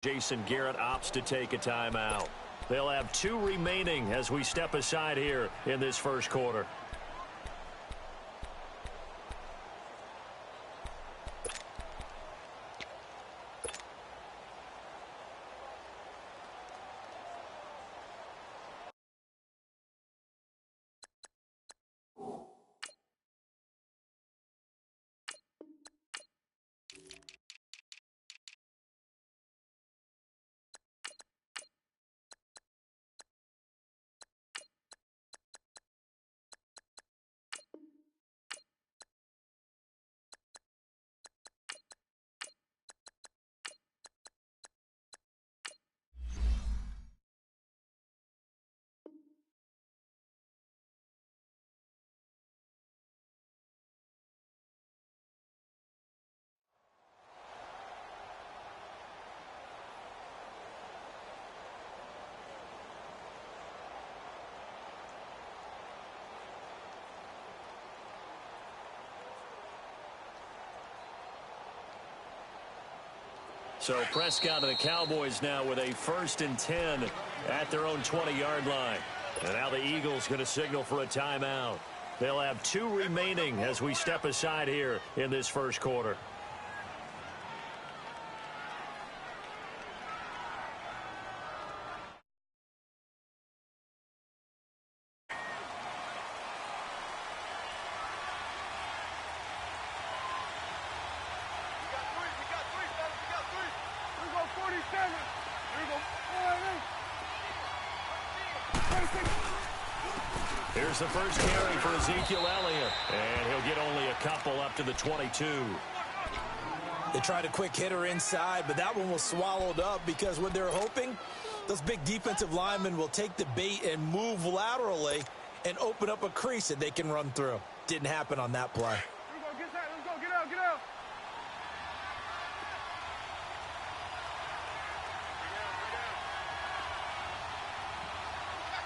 Jason Garrett opts to take a timeout. They'll have 2 remaining as we step aside here in this first quarter. So Prescott and the Cowboys now with a 1st and 10 at their own 20-yard line. And now the Eagles going to signal for a timeout. They'll have 2 remaining as we step aside here in this first quarter. Here's the first carry for Ezekiel Elliott, and he'll get only a couple up to the 22. They tried a quick hitter inside, but that one was swallowed up because what they're hoping, those big defensive linemen will take the bait and move laterally and open up a crease that they can run through. Didn't happen on that play. Let's go, get out, get out.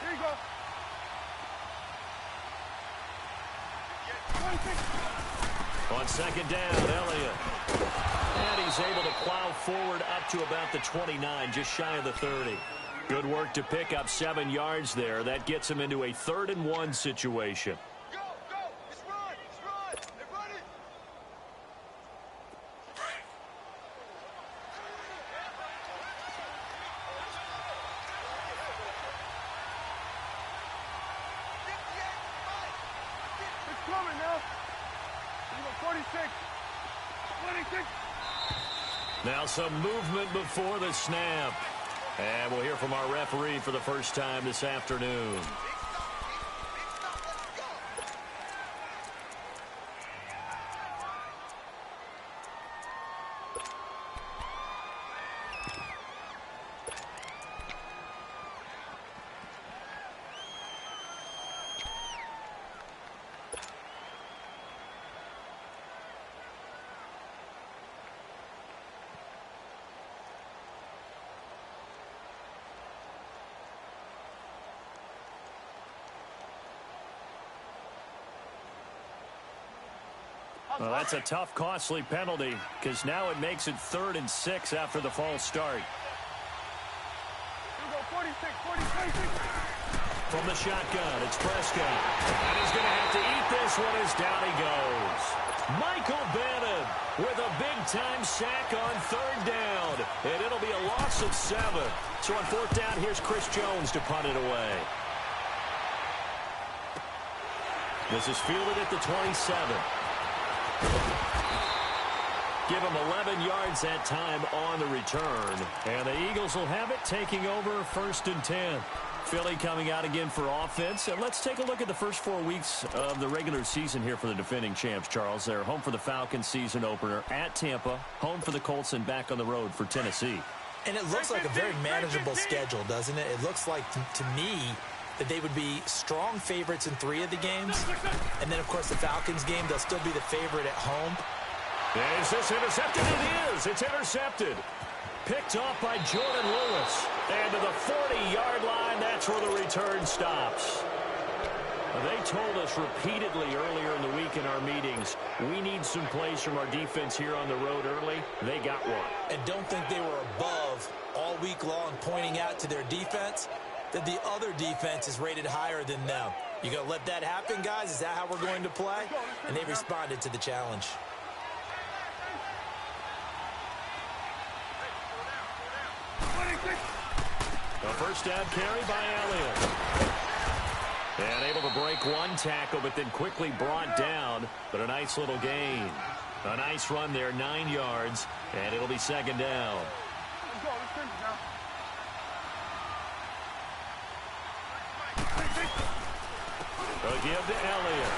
Here you go. On 2nd down, Elliott. And he's able to plow forward up to about the 29, just shy of the 30. Good work to pick up 7 yards there. That gets him into a 3rd and 1 situation. Go! Let's run! They're running! It's coming now. 46. Now some movement before the snap. And we'll hear from our referee for the first time this afternoon. Well, that's a tough, costly penalty because now it makes it 3rd and 6 after the false start. Here we go, 46. From the shotgun, it's Prescott. And he's going to have to eat this one as down he goes. Michael Bannon with a big-time sack on 3rd down. And it'll be a loss of 7. So on 4th down, here's Chris Jones to punt it away. This is fielded at the 27. Give him 11 yards that time on the return. And the Eagles will have it taking over 1st and 10. Philly coming out again for offense. And let's take a look at the first 4 weeks of the regular season here for the defending champs, Charles. They're home for the Falcons season opener at Tampa, home for the Colts, and back on the road for Tennessee. And it looks like a very manageable schedule, doesn't it? It looks like, to me, that they would be strong favorites in 3 of the games. And then, of course, the Falcons game, they'll still be the favorite at home. Is this intercepted? It is. It's intercepted. Picked off by Jordan Lewis. And to the 40-yard line, that's where the return stops. They told us repeatedly earlier in the week in our meetings, we need some plays from our defense here on the road early. They got one. And don't think they were above week long pointing out to their defense that the other defense is rated higher than them. You going to let that happen, guys? Is that how we're going to play? And they responded to the challenge. A first down carry by Elliott. And able to break one tackle, but then quickly brought down. But a nice little gain. A nice run there, 9 yards, and it'll be second down. Let's go. Let's finish now. A give to Elliott.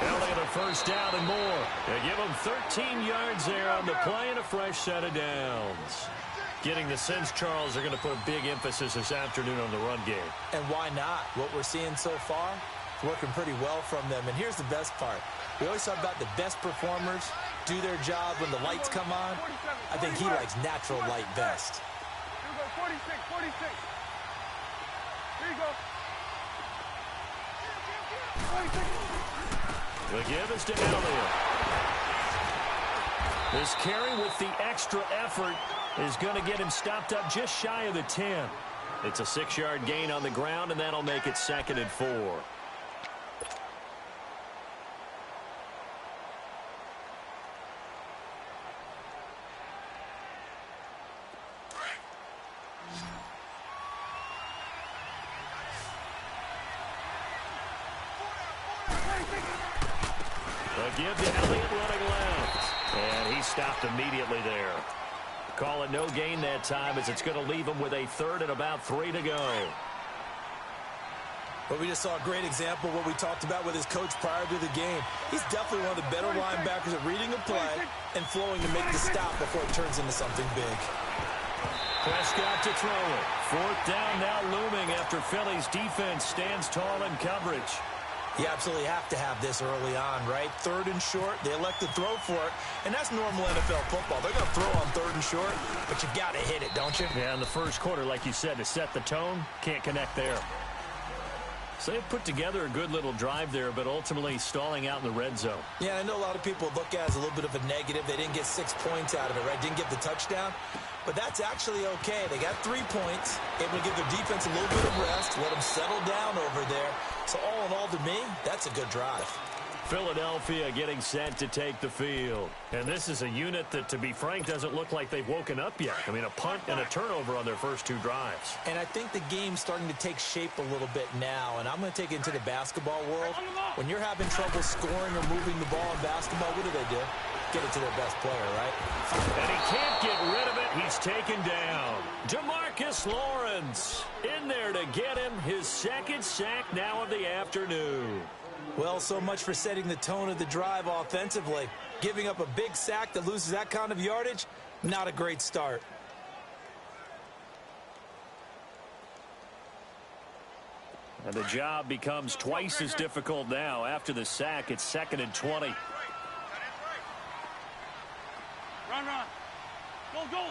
Elliott a first down and more. They give him 13 yards there on the play and a fresh set of downs. Getting the sense, Charles, they're going to put a big emphasis this afternoon on the run game. And why not? What we're seeing so far, it's working pretty well from them. And here's the best part. We always talk about the best performers do their job when the lights come on. I think he likes natural light best. Here we go. 46, 46. Here you go. 46. The give is to Elliott. This carry with the extra effort is going to get him stopped up just shy of the 10. It's a 6-yard gain on the ground, and that'll make it 2nd and 4. The give to Elliott running left. And he stopped immediately there. Call it no gain that time as it's going to leave him with a 3rd and about 3 to go. But we just saw a great example of what we talked about with his coach prior to the game. He's definitely one of the better linebackers at reading a play and flowing to make the stop before it turns into something big. Prescott to throw it. 4th down now looming after Philly's defense stands tall in coverage. You absolutely have to have this early on, right? 3rd and short, they elect to throw for it, and that's normal NFL football. They're going to throw on 3rd and short, but you've got to hit it, don't you? Yeah, in the first quarter, like you said, to set the tone, can't connect there. So they've put together a good little drive there, but ultimately stalling out in the red zone. Yeah, I know a lot of people look at it as a little bit of a negative. They didn't get 6 points out of it, right? Didn't get the touchdown. But that's actually okay. They got 3 points, able to give their defense a little bit of rest, let them settle down over there. So all in all, to me, that's a good drive. Philadelphia getting set to take the field. And this is a unit that, to be frank, doesn't look like they've woken up yet. I mean, a punt and a turnover on their first 2 drives. And I think the game's starting to take shape a little bit now. And I'm going to take it into the basketball world. When you're having trouble scoring or moving the ball in basketball, what do? Get it to their best player, right? And he can't get rid of it. He's taken down. DeMarcus Lawrence in there to get him his 2nd sack now of the afternoon. Well, so much for setting the tone of the drive offensively. Giving up a big sack that loses that kind of yardage, not a great start. And the job becomes twice as difficult now. After the sack, it's 2nd and 20. Run, run. Go, go.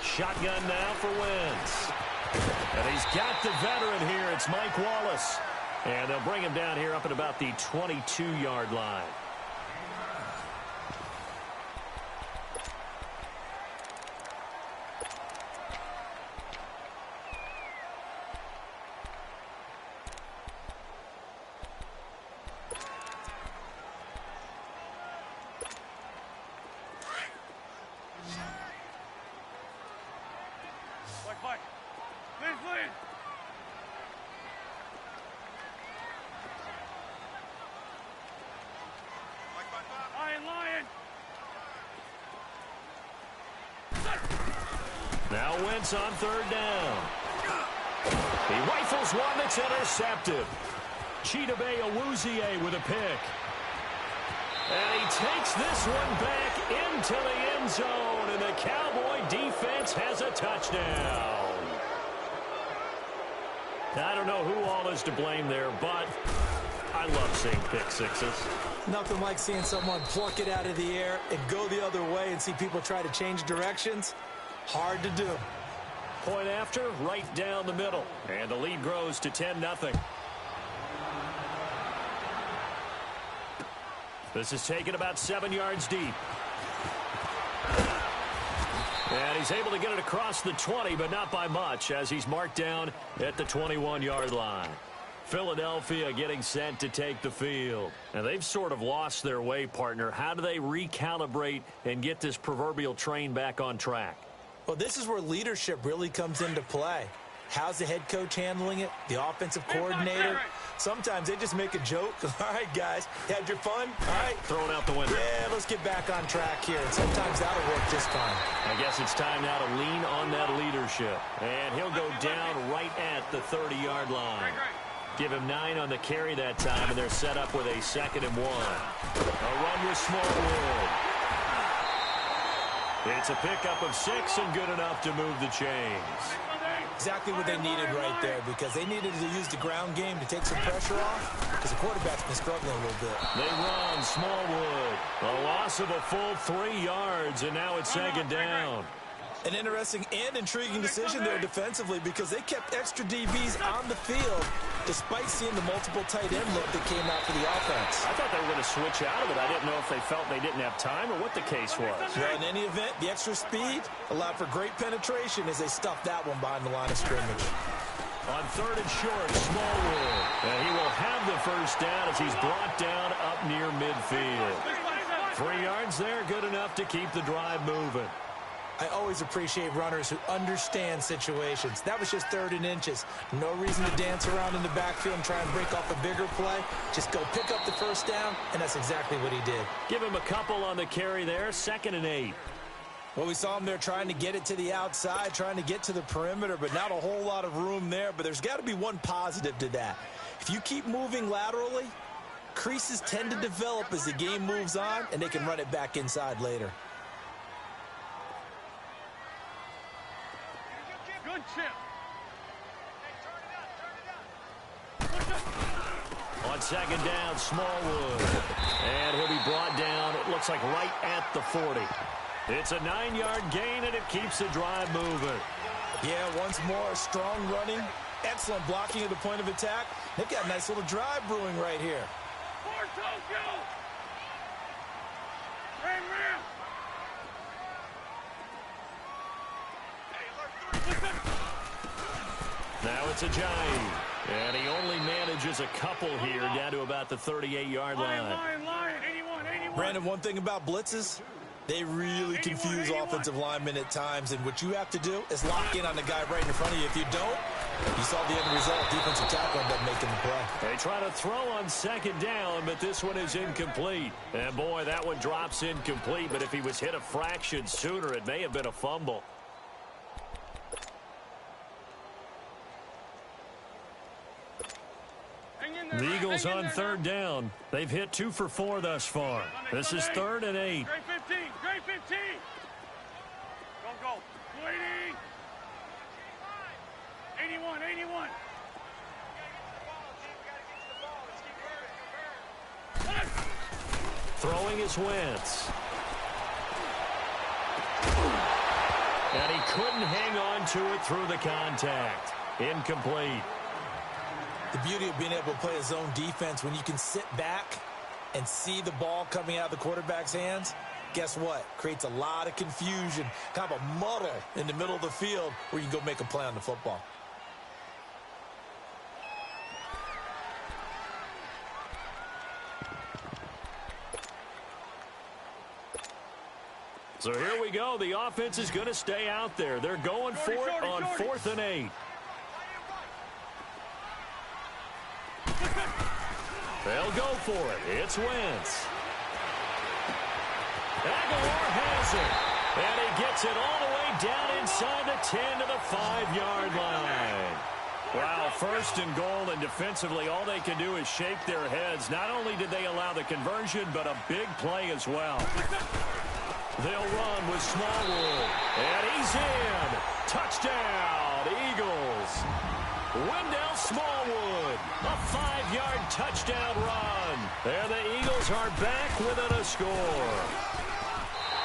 Shotgun now for Wentz. And he's got the veteran here. It's Mike Wallace. And they'll bring him down here up at about the 22-yard line. Mike. Please. Lion. Now Wentz on 3rd down. He rifles one that's intercepted. Chidobe Awuzie with a pick. And he takes this one back into the end zone, and the Cowboy defense has a touchdown. I don't know who all is to blame there, but I love seeing pick sixes. Nothing like seeing someone pluck it out of the air and go the other way and see people try to change directions. Hard to do. Point after, right down the middle. And the lead grows to 10-0. This is taken about 7 yards deep. And he's able to get it across the 20, but not by much, as he's marked down at the 21-yard line. Philadelphia getting set to take the field. And they've sort of lost their way, partner. How do they recalibrate and get this proverbial train back on track? Well, this is where leadership really comes into play. How's the head coach handling it? The offensive coordinator? Sometimes they just make a joke. All right, guys, had your fun? All right. Throw it out the window. Yeah, let's get back on track here. And sometimes that'll work just fine. I guess it's time now to lean on that leadership. And he'll go down right at the 30-yard line. Give him 9 on the carry that time, and they're set up with a 2nd and 1. A run with Smallwood. It's a pickup of 6 and good enough to move the chains. Exactly what they needed right there, because they needed to use the ground game to take some pressure off, because the quarterback's been struggling a little bit. They run, Smallwood. A loss of a full 3 yards, and now it's 2nd down. An interesting and intriguing decision there defensively, because they kept extra DBs on the field despite seeing the multiple tight end look that came out for the offense. I thought they were going to switch out of it. I didn't know if they felt they didn't have time or what the case was. Well, in any event, the extra speed allowed for great penetration as they stuffed that one behind the line of scrimmage. On 3rd and short, Smallwood. And he will have the first down as he's brought down up near midfield. 3 yards there, good enough to keep the drive moving. I always appreciate runners who understand situations. That was just 3rd and inches. No reason to dance around in the backfield and try and break off a bigger play. Just go pick up the first down, and that's exactly what he did. Give him a couple on the carry there, 2nd and 8. Well, we saw him there trying to get it to the outside, trying to get to the perimeter, but not a whole lot of room there. But there's got to be one positive to that. If you keep moving laterally, creases tend to develop as the game moves on, and they can run it back inside later. Good chip. On 2nd down, Smallwood. And he'll be brought down, it looks like right at the 40. It's a 9-yard gain, and it keeps the drive moving. Yeah, once more, strong running, excellent blocking at the point of attack. They've got a nice little drive brewing right here. For Tokyo. Ram, ram. Now it's a Giant. And he only manages a couple here down to about the 38-yard line. Line. 81. Brandon, one thing about blitzes, they really confuse offensive linemen at times, and what you have to do is lock in on the guy right in front of you. If you don't, you saw the end result. Defensive tackle ended up making the play. They try to throw on 2nd down, but this one is incomplete. And boy, that one drops incomplete, but if he was hit a fraction sooner, it may have been a fumble. The Eagles on 3rd down. They've hit 2 for 4 thus far. This is 3rd and 8. Great 15. Go. Waiting. 81. Throwing is Wentz. And he couldn't hang on to it through the contact. Incomplete. The beauty of being able to play a zone defense when you can sit back and see the ball coming out of the quarterback's hands, guess what? Creates a lot of confusion, kind of a muddle in the middle of the field where you can go make a play on the football. So here we go. The offense is going to stay out there. They're going for it on 4th and 8. They'll go for it. It's Wentz. Aguilar has it. And he gets it all the way down inside the 10 to the 5-yard line. Wow, 1st and goal, and defensively all they can do is shake their heads. Not only did they allow the conversion, but a big play as well. They'll run with Smallwood. And he's in. Touchdown, Eagles. Wendell Smallwood, a 5-yard touchdown run. There the Eagles are back within a score.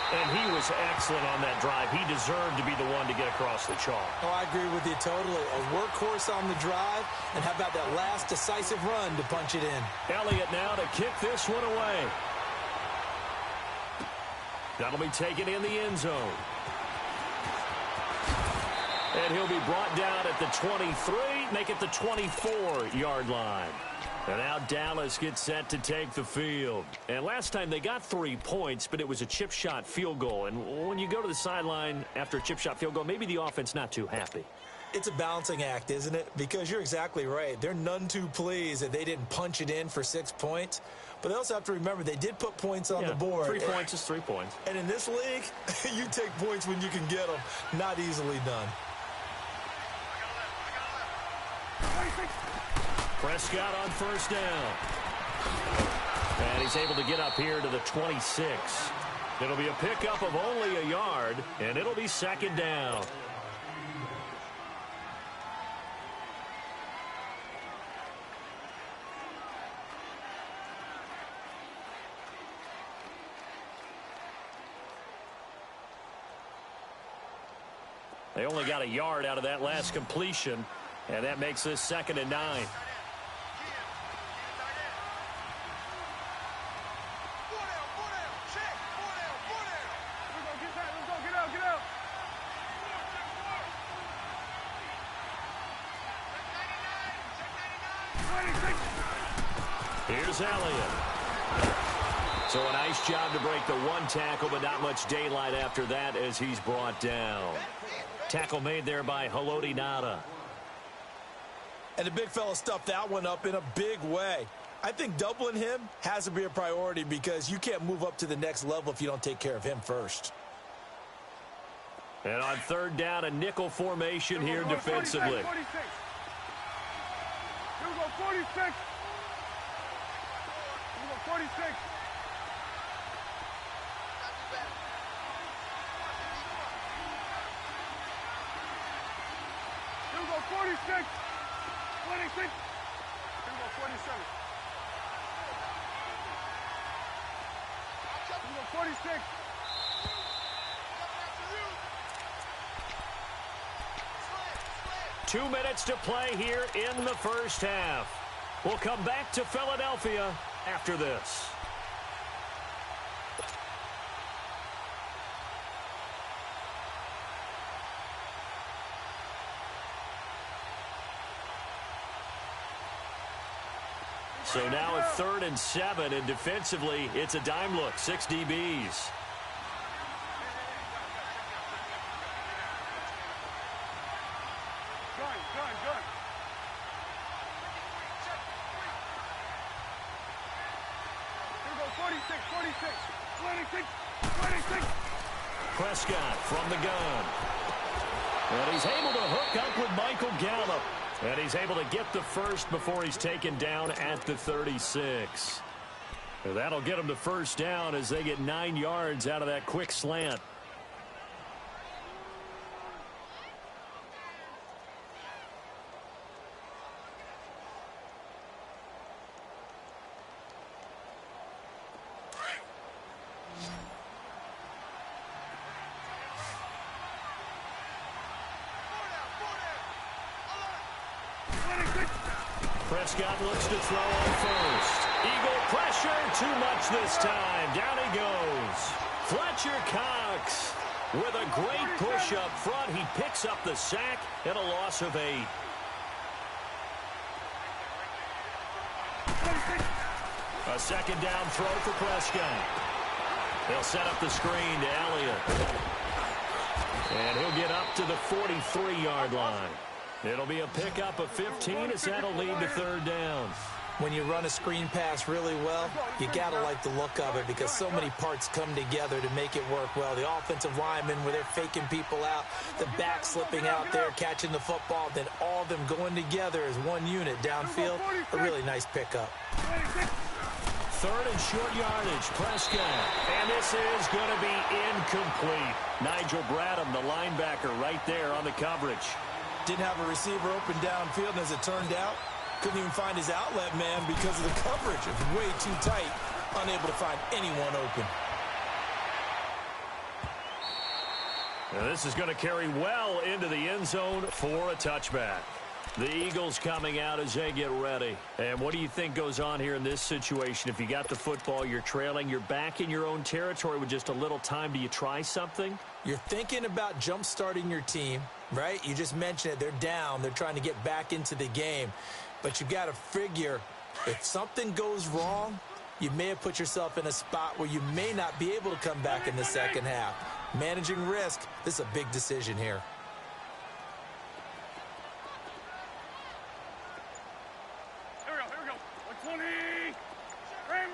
And he was excellent on that drive. He deserved to be the one to get across the chalk. Oh, I agree with you totally. A workhorse on the drive, and how about that last decisive run to punch it in? Elliott now to kick this one away. That'll be taken in the end zone. And he'll be brought down at the 23, make it the 24-yard line. And now Dallas gets set to take the field. And last time they got 3 points, but it was a chip shot field goal. And when you go to the sideline after a chip shot field goal, maybe the offense not too happy. It's a balancing act, isn't it? Because you're exactly right. They're none too pleased that they didn't punch it in for 6 points. But they also have to remember they did put points on the board. 3 points is 3 points. And in this league, you take points when you can get them. Not easily done. Prescott on first down. And he's able to get up here to the 26. It'll be a pickup of only a yard, and it'll be second down. They only got a yard out of that last completion, and that makes this 2nd and 9. Here's Elliott. So a nice job to break the 1 tackle, but not much daylight after that as he's brought down. Tackle made there by Haloti Ngata. And the big fella stuffed that one up in a big way. I think doubling him has to be a priority because you can't move up to the next level if you don't take care of him first. And on 3rd down, a nickel formation here defensively. 46. Here we go, 46. Here we go, 46. Here we go, 46. 26. Here we go, 47. Here we go, 46. 2 minutes to play here in the first half. We'll come back to Philadelphia after this. So now it's 3rd and 7, and defensively, it's a dime look, 6 DBs. Gun. Here we go, 46, 26. 26. Prescott from the gun. And he's able to hook up with Michael Gallup. And he's able to get the first before he's taken down at the 36. And that'll get him to first down as they get 9 yards out of that quick slant. Prescott looks to throw on first. Eagle pressure, too much this time. Down he goes. Fletcher Cox with a great push up front. He picks up the sack and a loss of 8. A 2nd down throw for Prescott. He'll set up the screen to Elliott. And he'll get up to the 43-yard line. It'll be a pickup of 15 as that'll lead to 3rd down. When you run a screen pass really well, you got to like the look of it because so many parts come together to make it work well. The offensive linemen, where they're faking people out, the back slipping out there, catching the football, then all of them going together as one unit downfield. A really nice pickup. 3rd and short yardage, Prescott. And this is going to be incomplete. Nigel Bradham, the linebacker, right there on the coverage. Didn't have a receiver open downfield, and as it turned out, couldn't even find his outlet man because of the coverage. It was way too tight, unable to find anyone open. And this is going to carry well into the end zone for a touchback. The Eagles coming out as they get ready. And what do you think goes on here in this situation? If you got the football, you're trailing, you're back in your own territory with just a little time. Do you try something? You're thinking about jump-starting your team, right? You just mentioned it. They're down. They're trying to get back into the game. But you've got to figure if something goes wrong, you may have put yourself in a spot where you may not be able to come back in the second half. Managing risk, this is a big decision here. Here we go. 120. Ram.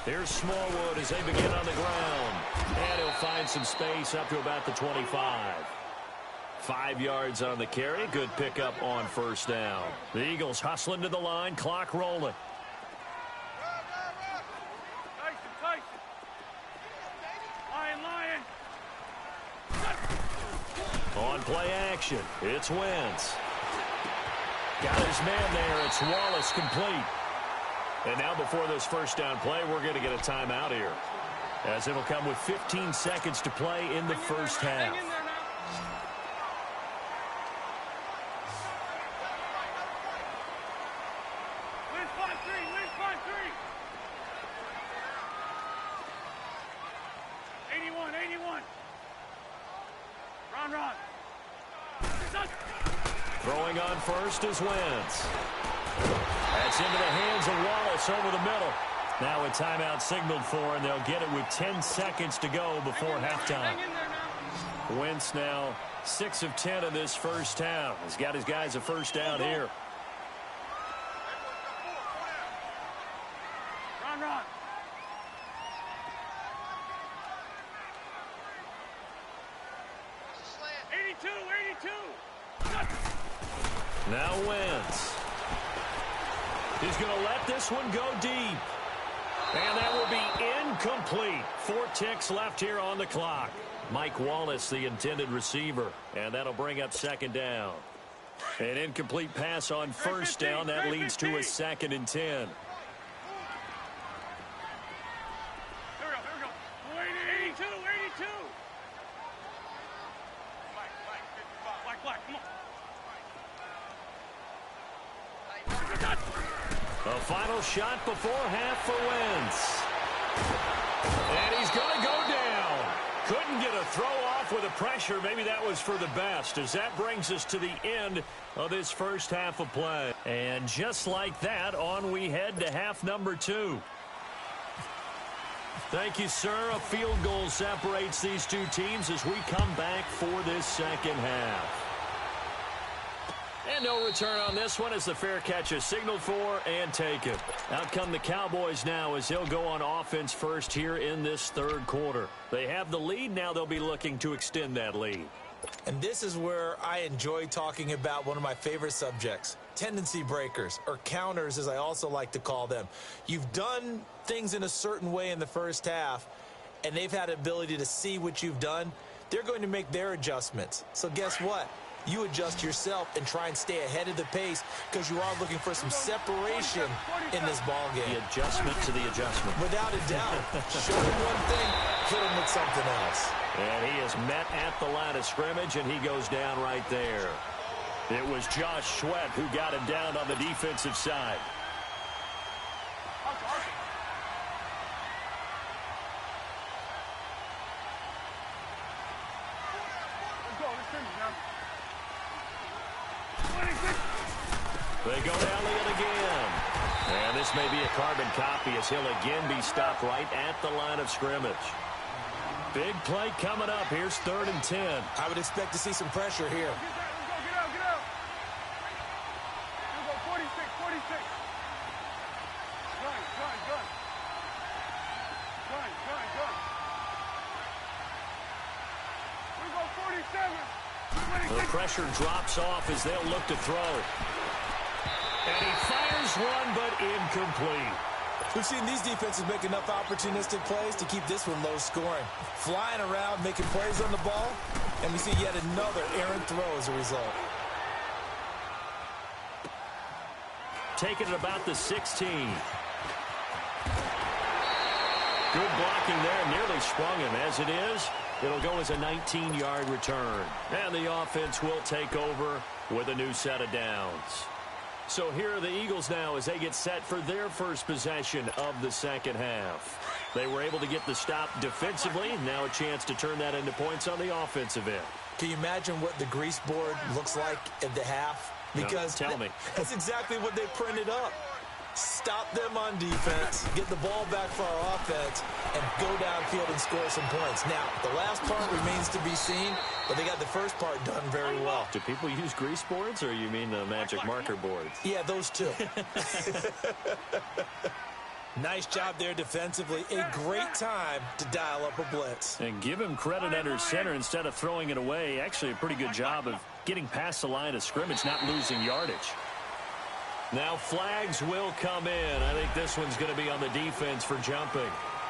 Here's Smallwood as they begin on the ground. And he'll find some space up to about the 25. 5 yards on the carry. Good pickup on first down. The Eagles hustling to the line. Clock rolling. Tyson. Lion. On play action, it's Wentz. Got his man there. It's Wallace complete. And now before this first down play, we're going to get a timeout here, as it'll come with 15 seconds to play in the first half. Run. Throwing on first is Wentz. That's into the hands of Wallace over the middle. Now a timeout signaled for, and they'll get it with 10 seconds to go before halftime. Wentz now 6 of 10 in this first half. He's got his guys a first down here. Run. Now Wentz. He's going to let this one go deep. And that will be incomplete. 4 ticks left here on the clock. Mike Wallace, the intended receiver. And that'll bring up second down. An incomplete pass on first down. That leads to a 2nd and 10. Here we go. 82. Black, come on. A final shot before half for Wentz. And he's going to go down. Couldn't get a throw off with the pressure. Maybe that was for the best, as that brings us to the end of this first half of play. And just like that, on we head to half number 2. Thank you, sir. A field goal separates these two teams as we come back for this second half. And no return on this one as the fair catch is signaled for and taken. Out come the Cowboys now as they'll go on offense first here in this third quarter. They have the lead. Now they'll be looking to extend that lead. And this is where I enjoy talking about one of my favorite subjects, tendency breakers, or counters as I also like to call them. You've done things in a certain way in the first half, and they've had the ability to see what you've done. They're going to make their adjustments. So guess what? You adjust yourself and try and stay ahead of the pace because you are looking for some separation in this ball game. The adjustment to the adjustment. Without a doubt. Show him one thing, hit him with something else. And he is met at the line of scrimmage, and he goes down right there. It was Josh Sweat who got him down on the defensive side. They go down it again. And this may be a carbon copy as he'll again be stopped right at the line of scrimmage. Big play coming up. Here's 3rd and 10. I would expect to see some pressure here. Get out. Here we go, 46. Run. Here we go, 47. The pressure drops off as they'll look to throw. And he fires one, but incomplete. We've seen these defenses make enough opportunistic plays to keep this one low scoring. Flying around, making plays on the ball, and we see yet another errant throw as a result. Taking it about the 16. Good blocking there, nearly sprung him. As it is, It'll go as a 19-yard return. And the offense will take over with a new set of downs. So here are the Eagles now as they get set for their first possession of the second half. They were able to get the stop defensively. Now a chance to turn that into points on the offensive end. Can you imagine what the grease board looks like at the half? Because no, tell me. That's exactly what they printed up. Stop them on defense, get the ball back for our offense, and go downfield and score some points. Now, the last part remains to be seen, but they got the first part done very well. Do people use grease boards, or you mean the magic marker boards? Yeah, those two. Nice job there defensively. A great time to dial up a blitz. And give him credit under center instead of throwing it away. Actually, a pretty good job of getting past the line of scrimmage, not losing yardage. Now flags will come in. I think this one's going to be on the defense for jumping.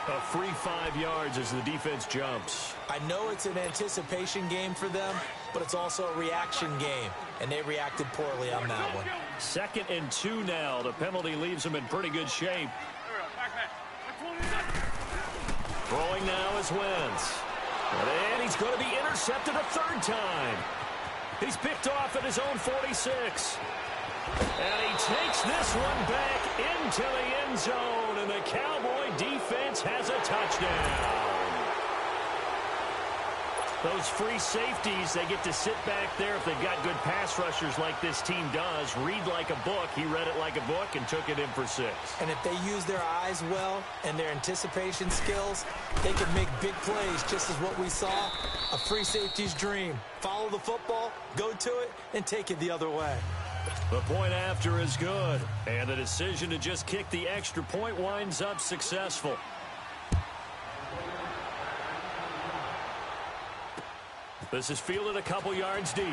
A free 5 yards as the defense jumps. I know it's an anticipation game for them, but it's also a reaction game, and they reacted poorly on that one. 2nd and 2 now. The penalty leaves them in pretty good shape. Throwing now is Wentz. And he's going to be intercepted a 3rd time. He's picked off at his own 46. And he takes this one back into the end zone, and the Cowboy defense has a touchdown. Those free safeties, they get to sit back there if they've got good pass rushers like this team does. Read like a book. He read it like a book and took it in for 6. And if they use their eyes well and their anticipation skills, they can make big plays, just as what we saw. A free safety's dream. Follow the football, go to it, and take it the other way. The point after is good, and the decision to just kick the extra point winds up successful. This is fielded a couple yards deep.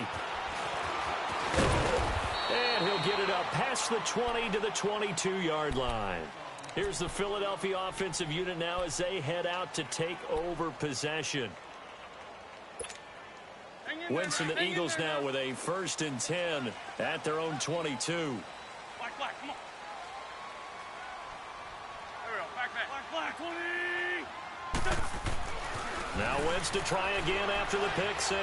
And he'll get it up past the 20 to the 22-yard line. Here's the Philadelphia offensive unit now as they head out to take over possession. Wentz and the Eagles now with a 1st and 10 at their own 22. Black, come on. There we go. Black, 20. Now Wentz to try again after the pick 6.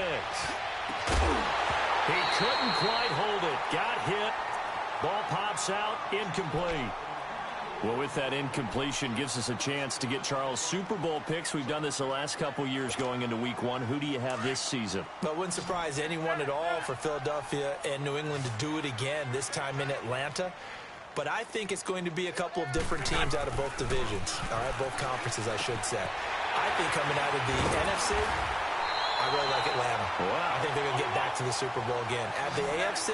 He couldn't quite hold it. Got hit. Ball pops out. Incomplete. Well, with that incompletion, gives us a chance to get Charles Super Bowl picks. We've done this the last couple years going into week 1. Who do you have this season? Well, it wouldn't surprise anyone at all for Philadelphia and New England to do it again, this time in Atlanta. But I think it's going to be a couple of different teams out of both divisions. All right, both conferences, I should say. I think coming out of the NFC, I really like Atlanta. Wow. I think they're going to get back to the Super Bowl again. At the AFC,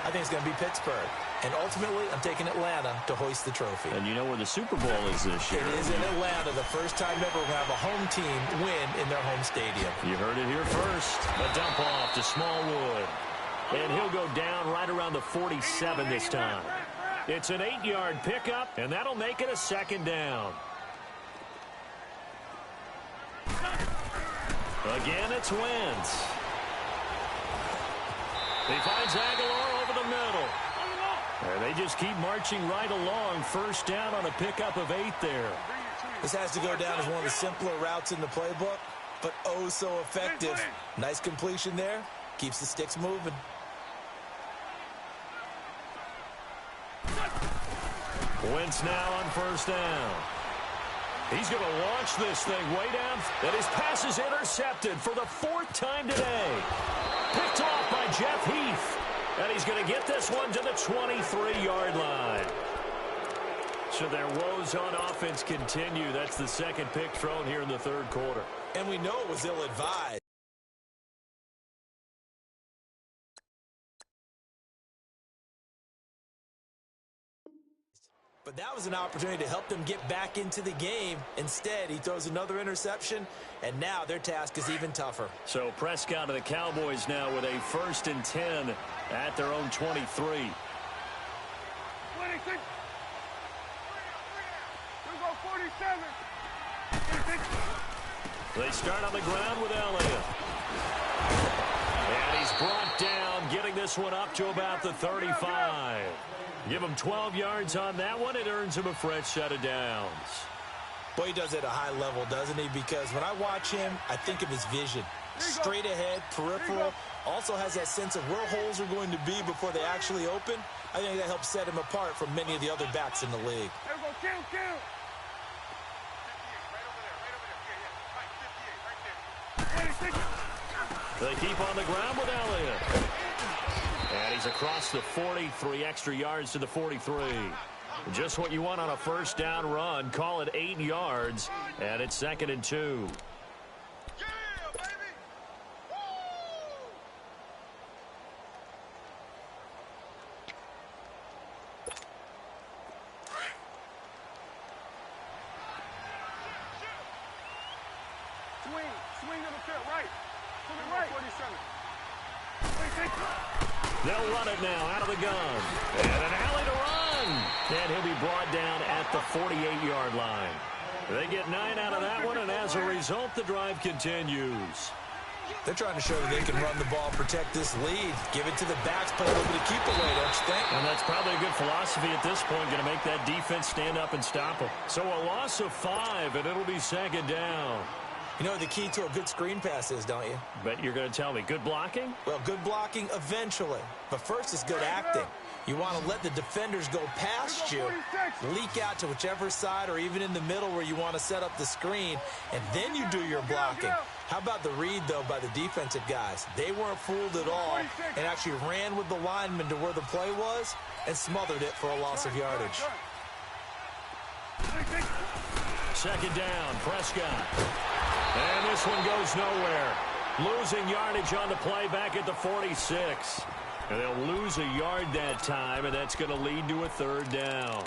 I think it's going to be Pittsburgh. And ultimately, I'm taking Atlanta to hoist the trophy. And you know where the Super Bowl is this year. It is in Atlanta. The first time ever we're going to have a home team win in their home stadium. You heard it here first. A dump off to Smallwood. And he'll go down right around the 47 this time. It's an 8-yard pickup, and that'll make it a 2nd down. Again, it's Wentz. He finds Aguilar over the middle. And they just keep marching right along. 1st down on a pickup of 8 there. This has to go down as one of the simpler routes in the playbook, but oh so effective. Nice completion there. Keeps the sticks moving. Wentz now on 1st down. He's going to launch this thing way down. And his pass is intercepted for the 4th time today. Picked off by Jeff Heath. And he's going to get this one to the 23-yard line. So their woes on offense continue. That's the 2nd pick thrown here in the 3rd quarter. And we know it was ill-advised. But that was an opportunity to help them get back into the game. Instead, he throws another interception, and now their task is even tougher. So Prescott of the Cowboys now with a 1st and 10 at their own 23. 26. We go 47. 26. They start on the ground with Elliott. And he's brought down, getting this one up to about the 35. Give him 12 yards on that one. It earns him a fresh set of downs. Boy, he does it at a high level, doesn't he? Because when I watch him, I think of his vision. Straight ahead, peripheral, also has that sense of where holes are going to be before they actually open. I think that helps set him apart from many of the other backs in the league. There we go, kill. They keep on the ground with Elliott. And he's across the 43 extra yards to the 43. Just what you want on a first down run. Call it 8 yards, and it's 2nd and 2. Swing to the field, right. To the right. 47. They'll run it now out of the gun. And an alley to run. And he'll be brought down at the 48-yard line. They get 9 out of that one, and as a result, the drive continues. They're trying to show that they can run the ball, protect this lead, give it to the backs, play a little bit of keep away, don't you think? And that's probably a good philosophy at this point, going to make that defense stand up and stop them. So a loss of 5, and it'll be 2nd down. You know the key to a good screen pass is, don't you? Bet you're going to tell me. Good blocking? Well, good blocking eventually. But first is good acting. You want to let the defenders go past you, leak out to whichever side or even in the middle where you want to set up the screen, and then you do your blocking. How about the read, though, by the defensive guys? They weren't fooled at all and actually ran with the lineman to where the play was and smothered it for a loss of yardage. 2nd down, Prescott. And this one goes nowhere. Losing yardage on the play back at the 46. And they'll lose a yard that time, and that's going to lead to a 3rd down.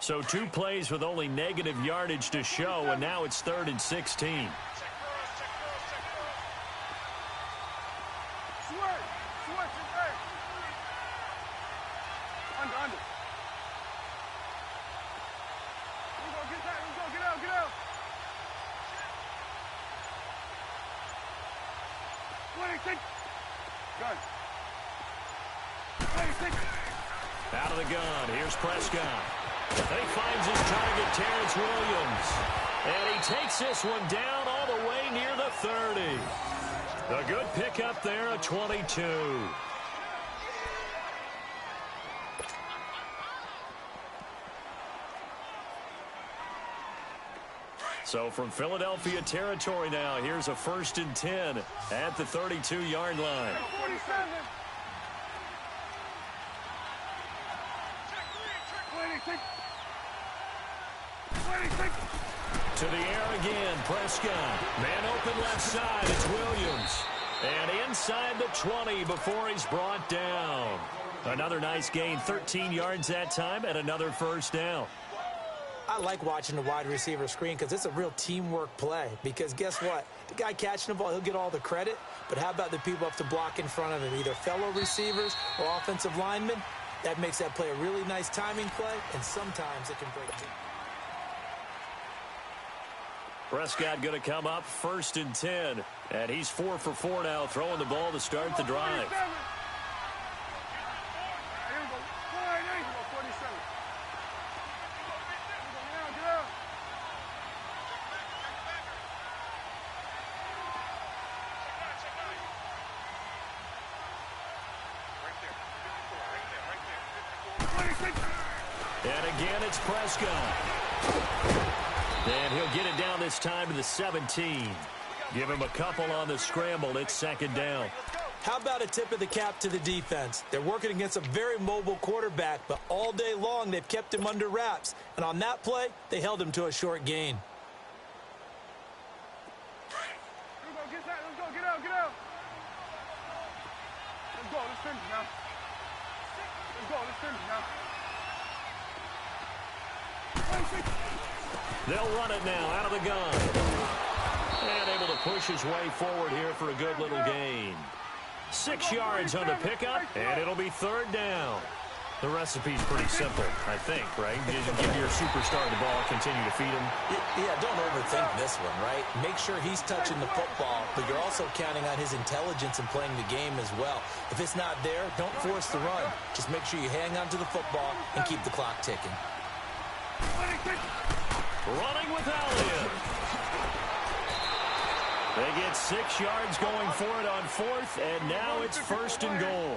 So 2 plays with only negative yardage to show, and now it's 3rd and 16. Under. Get out. 26. Gun. 26. Out of the gun. Here's Prescott. And he finds his target, Terrence Williams. And he takes this one down all the way near the 30. A good pickup there, a 22. So from Philadelphia territory now, here's a 1st and 10 at the 32-yard line. 47. 26. To the air again, Prescott. Man open left side, it's Williams. And inside the 20 before he's brought down. Another nice gain, 13 yards that time, and another 1st down. I like watching the wide receiver screen because it's a real teamwork play. Because guess what? The guy catching the ball, he'll get all the credit. But how about the people up to block in front of him, either fellow receivers or offensive linemen? That makes that play a really nice timing play, and sometimes it can break teams. Prescott going to come up 1st and 10. And he's 4 for 4 now, throwing the ball to start the drive. And again, it's Prescott. And he'll get it down this time to the 17. Give him a couple on the scramble. It's 2nd down. How about a tip of the cap to the defense? They're working against a very mobile quarterback, but all day long they've kept him under wraps. And on that play, they held him to a short gain. Get out. Let's go. Let's finish now. They'll run it now out of the gun. And able to push his way forward here for a good little gain. 6 yards on the pickup, and it'll be 3rd down. The recipe's pretty simple, I think, right? You just give your superstar the ball, continue to feed him. Yeah, don't overthink this one, right? Make sure he's touching the football, but you're also counting on his intelligence in playing the game as well. If it's not there, don't force the run. Just make sure you hang on to the football and keep the clock ticking. Running with Elliott. They get 6 yards going for it on 4th, and now it's 1st and goal.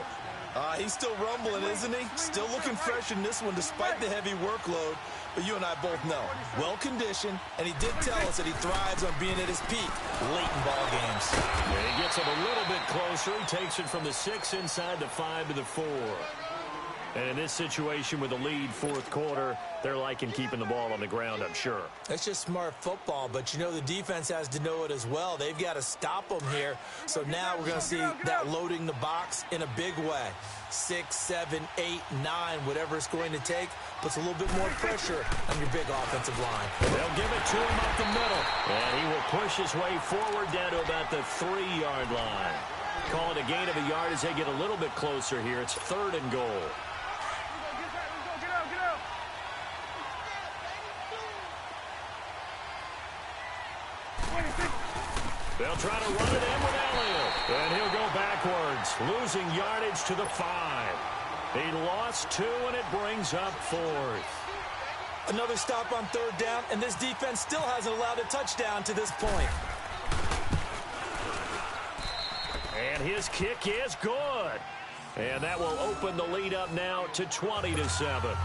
He's still rumbling, isn't he? Still looking fresh in this one despite the heavy workload. But you and I both know, well-conditioned, and he did tell us that he thrives on being at his peak late in ball games. And he gets him a little bit closer. He takes it from the 6 inside the 5 to the 4. And in this situation with the lead 4th quarter, they're liking keeping the ball on the ground, I'm sure. It's just smart football, but you know the defense has to know it as well. They've got to stop them here. So now we're going to see that loading the box in a big way. 6, 7, 8, 9, whatever it's going to take, puts a little bit more pressure on your big offensive line. They'll give it to him up the middle. And he will push his way forward down to about the 3-yard line. Call it a gain of a yard as they get a little bit closer here. It's 3rd and goal. They'll try to run it in with Elliott. And he'll go backwards, losing yardage to the 5. He lost 2, and it brings up 4th. Another stop on 3rd down, and this defense still hasn't allowed a touchdown to this point. And his kick is good. And that will open the lead up now to 20-7.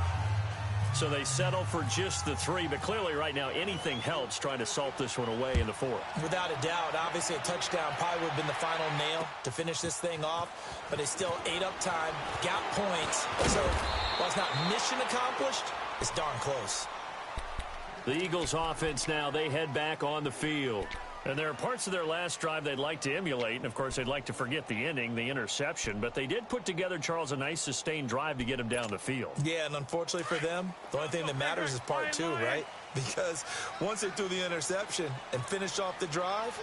So they settle for just the 3, but clearly right now anything helps trying to salt this one away in the 4th. Without a doubt, obviously a touchdown probably would have been the final nail to finish this thing off, but they still ate up time, got points, so while it's not mission accomplished, it's darn close. The Eagles offense now, they head back on the field. And there are parts of their last drive they'd like to emulate, and of course they'd like to forget the ending, the interception, but they did put together, Charles, a nice sustained drive to get him down the field. Yeah, and unfortunately for them, the only thing that matters is part 2, right? Because once they threw the interception and finished off the drive,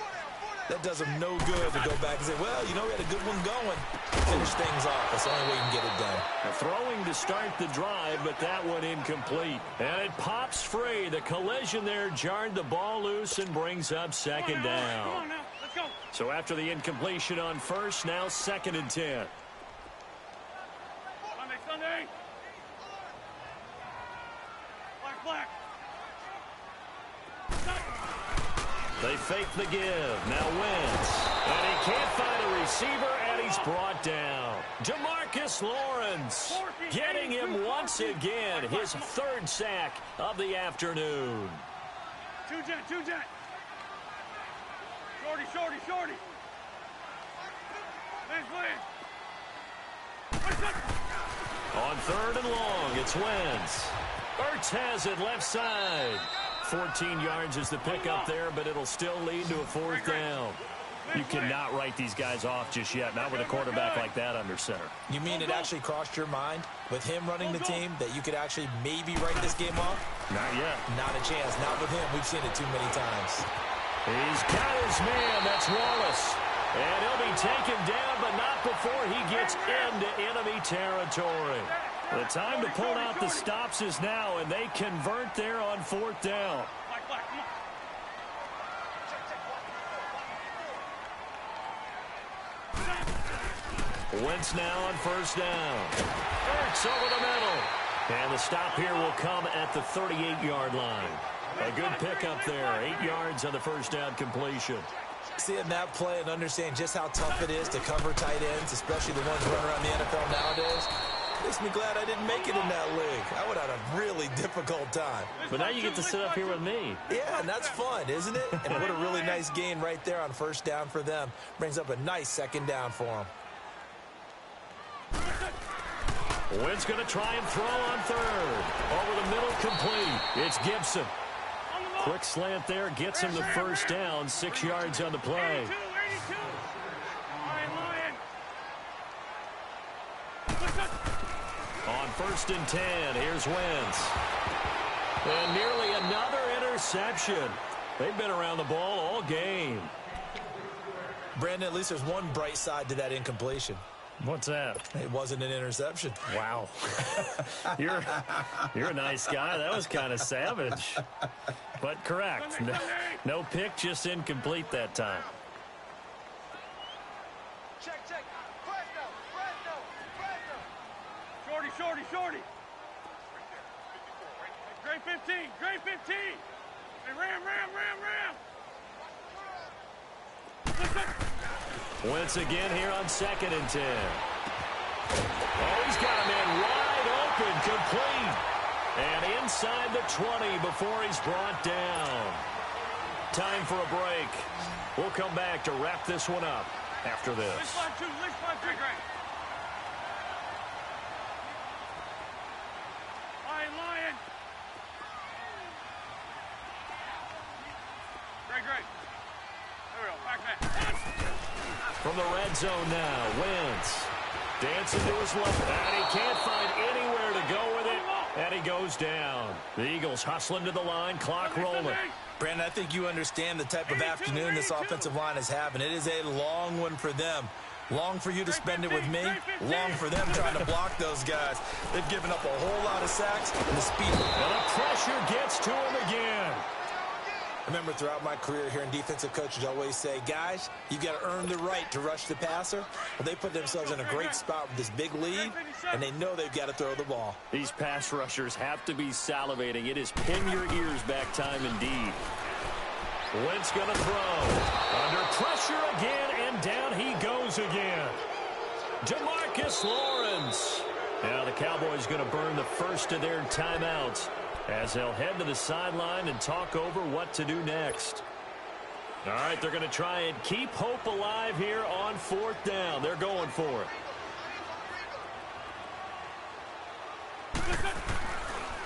that does them no good to go back and say, well, you know, we had a good one going. Finish things off. That's the only way you can get it done. Throwing to start the drive, but that one incomplete. And it pops free. The collision there jarred the ball loose and brings up 2nd down. Come on now. Let's go. So after the incompletion on 1st, now 2nd and 10. Sunday. Black. They fake the give. Now Wentz. And he can't find a receiver, and he's brought down. Demarcus Lawrence getting him once again. His 3rd sack of the afternoon. Two jet. Shorty. On 3rd and long, it's Wentz. Ertz has it left side. 14 yards is the pickup there, but it'll still lead to a 4th down. You cannot write these guys off just yet, not with a quarterback like that under center. You mean it actually crossed your mind with him running the team that you could actually maybe write this game off? Not yet. Not a chance. Not with him. We've seen it too many times. He's got his man. That's Wallace. And he'll be taken down, but not before he gets into enemy territory. The time to pull out the stops is now, and they convert there on 4th down. Wentz now on 1st down. Ertz over the middle. And the stop here will come at the 38-yard line. A good pickup there. 8 yards on the 1st down completion. Seeing that play and understanding just how tough it is to cover tight ends, especially the ones running around the NFL nowadays, makes me glad I didn't make it in that league. I would have had a really difficult time. But now you get to sit up here with me. Yeah, and that's fun, isn't it? And what a really nice gain right there on 1st down for them. Brings up a nice 2nd down for them. Wentz going to try and throw on 3rd. Over the middle, complete. It's Gibson. Quick slant there, gets him the 1st down. 6 yards on the play. 82. On 1st and 10, here's Wentz. And nearly another interception. They've been around the ball all game. Brandon, at least there's one bright side to that incompletion. What's that? It wasn't an interception. Wow. You're a nice guy. That was kind of savage. But correct. No pick, just incomplete that time. Check. Shorty. Grade 15. Hey, ram. Wentz again here on 2nd and 10. Oh, he's got a man wide open, complete. And inside the 20 before he's brought down. Time for a break. We'll come back to wrap this one up after this. Leash line 2, great. Lion. Great. There we go, back. From the red zone now, Wentz dancing to his left, and he can't find anywhere to go with it, and he goes down. The Eagles hustling to the line, clock rolling. Brandon, I think you understand the type of afternoon this offensive line is having. It is a long one for them. Long for you to spend it with me. Long for them trying to block those guys. They've given up a whole lot of sacks and the speed. And the pressure gets to him again. I remember throughout my career here in defensive coaches always say, guys, you got to earn the right to rush the passer. Well, they put themselves in a great spot with this big lead, and they know they've got to throw the ball. These pass rushers have to be salivating. It is pin your ears back time indeed. Wentz going to throw. Under pressure again, and down he goes again. DeMarcus Lawrence. Now the Cowboys going to burn the first of their timeouts as they'll head to the sideline and talk over what to do next. All right, they're going to try and keep hope alive here on 4th down. They're going for it.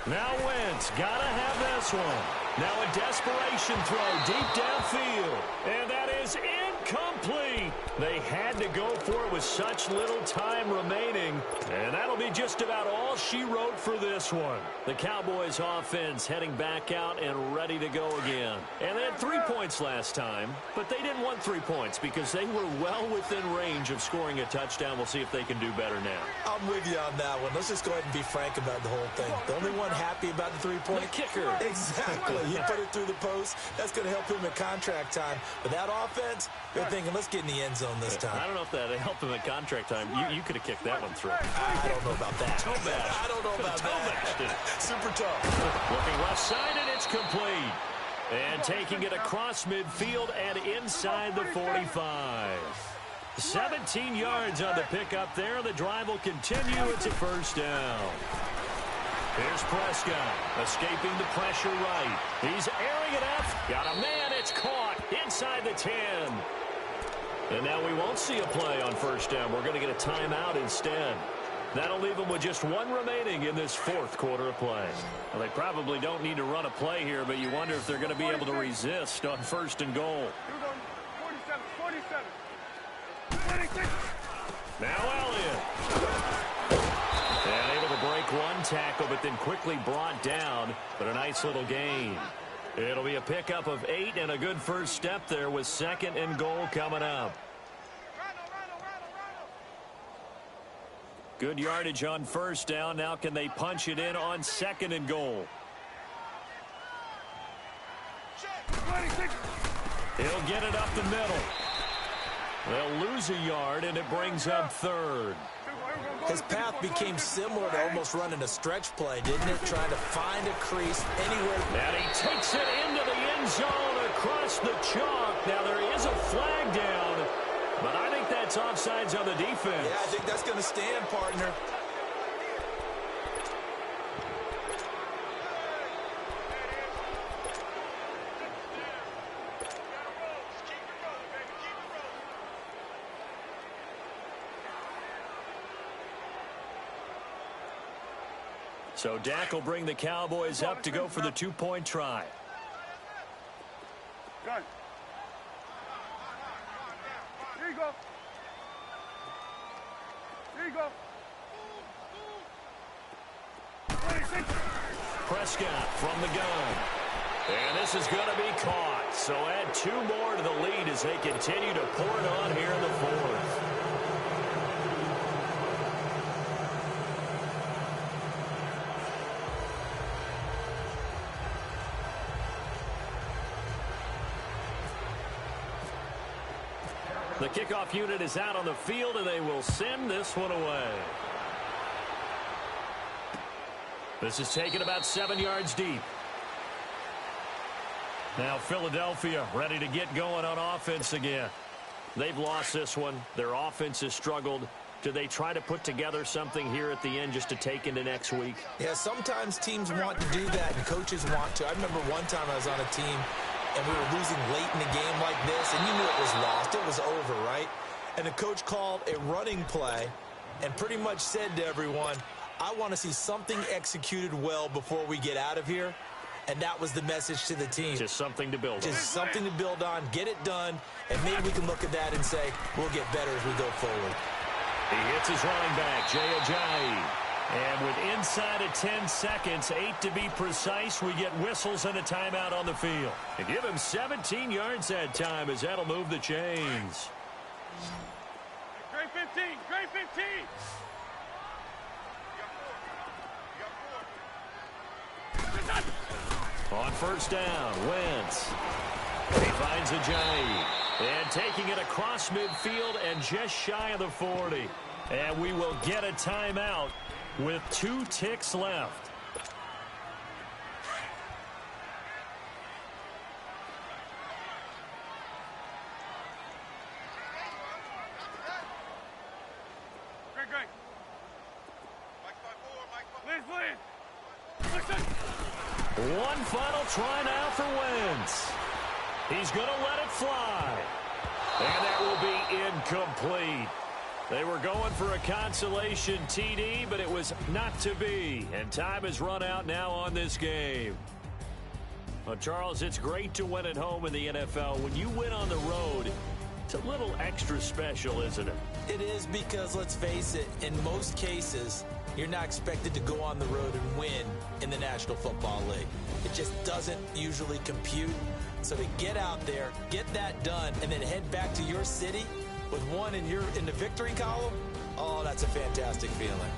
Now Wentz got to have this one. Now a desperation throw deep downfield. And that is incomplete. They had to go for it with such little time remaining. And that'll be just about all she wrote for this one. The Cowboys offense heading back out and ready to go again. And they had 3 points last time, but they didn't want 3 points because they were well within range of scoring a touchdown. We'll see if they can do better now. I'm with you on that one. Let's just go ahead and be frank about the whole thing. The only one happy about the 3-point The kicker. Exactly. You put it through the post. That's going to help him at contract time. But that offense, they're thinking, let's get in the end zone this time. I don't know if that helped him at contract time. You could have kicked that one through. I don't know about that. Toe-bash. I don't know about that. Super tough. Looking left side, and it's complete. And taking it across midfield and inside the 45. 17 yards on the pickup there. The drive will continue. It's a first down. Here's Prescott, escaping the pressure right. He's airing it up. Got a man. It's caught inside the 10. And now we won't see a play on first down. We're going to get a timeout instead. That'll leave them with just one remaining in this 4th quarter of play. Well, they probably don't need to run a play here, but you wonder if they're going to be able to resist on 1st and goal. 47. Now Elliott. And able to break one tackle, but then quickly brought down. But a nice little gain. It'll be a pickup of 8 and a good first step there with 2nd and goal coming up. Good yardage on first down. Now can they punch it in on 2nd and goal? He'll get it up the middle. They'll lose a yard, and it brings up 3rd. His path became similar to almost running a stretch play, didn't it? Trying to find a crease anywhere. And he takes it into the end zone across the chalk. Now there is a flag down, but I think that's offsides on the defense. Yeah, I think that's going to stand, partner. So Dak will bring the Cowboys up to go for the 2-point try. Good. Here you go. Here you go. 26. Prescott from the gun. And this is going to be caught. So add 2 more to the lead as they continue to pour it on here in the 4th. The kickoff unit is out on the field, and they will send this one away. This is taken about 7 yards deep. Now Philadelphia ready to get going on offense again. They've lost this one. Their offense has struggled. Do they try to put together something here at the end just to take into next week? Yeah, sometimes teams want to do that, and coaches want to. I remember one time I was on a team, and we were losing late in the game like this, and you knew it was lost. It was over, right? And the coach called a running play and pretty much said to everyone, I want to see something executed well before we get out of here. And that was the message to the team. Just something to build on. Just something to build on, get it done, and maybe we can look at that and say, we'll get better as we go forward. He hits his running back, Jay Ajayi. And with inside of 10 seconds, 8 to be precise, we get whistles and a timeout on the field. And give him 17 yards that time as that'll move the chains. Great 15, great 15. On first down, Wentz. He finds Ajayi. And taking it across midfield and just shy of the 40. And we will get a timeout with 2 ticks left. Great. Please. One final try now for Wentz. He's going to let it fly. And that will be incomplete. They were going for a consolation TD, but it was not to be. And time has run out now on this game. Well, Charles, it's great to win at home in the NFL. When you win on the road, it's a little extra special, isn't it? It is because, let's face it, in most cases, you're not expected to go on the road and win in the National Football League. It just doesn't usually compute. So to get out there, get that done, and then head back to your city with one in the victory column, oh, that's a fantastic feeling.